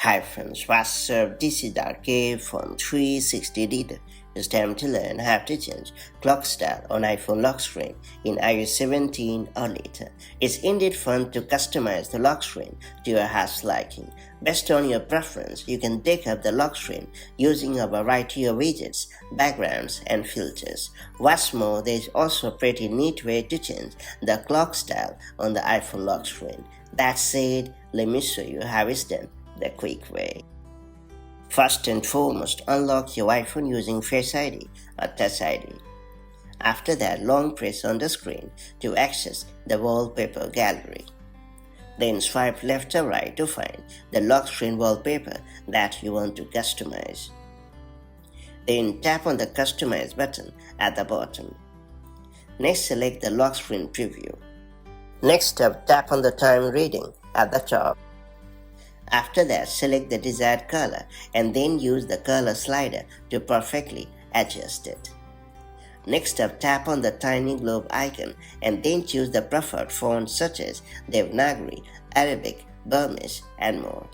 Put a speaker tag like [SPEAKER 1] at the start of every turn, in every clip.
[SPEAKER 1] Hi friends, what's up? This is Dark from 360 Data. It's time to learn how to change clock style on iPhone lock screen in iOS 17 or later. It's indeed fun to customize the lock screen to your heart's liking. Based on your preference, you can deck up the lock screen using a variety of widgets, backgrounds, and filters. What's more, there is also a pretty neat way to change the clock style on the iPhone lock screen. That said, let me show you how it's done the quick way. First and foremost, unlock your iPhone using Face ID or Touch ID. After that, long press on the screen to access the wallpaper gallery. Then swipe left or right to find the lock screen wallpaper that you want to customize. Then tap on the Customize button at the bottom. Next, select the lock screen preview. Next up, tap on the time reading at the top. After that, select the desired color and then use the color slider to perfectly adjust it. Next up, tap on the tiny globe icon and then choose the preferred fonts such as Devanagari, Arabic, Burmese, and more.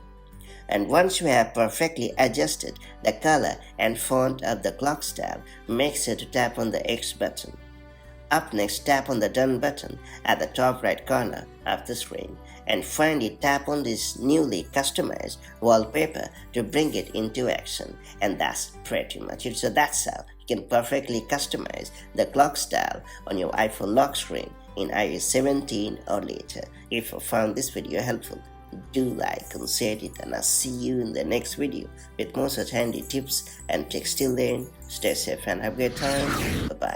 [SPEAKER 1] And once you have perfectly adjusted the color and font of the clock style, make sure to tap on the X button. Up next, tap on the Done button at the top right corner of the screen, and finally tap on this newly customized wallpaper to bring it into action. And that's pretty much it. So that's how you can perfectly customize the clock style on your iPhone lock screen in iOS 17 or later. If you found this video helpful, do like and share it, and I'll see you in the next video with more such handy tips and tricks. Till then, stay safe and have a great time. Bye bye.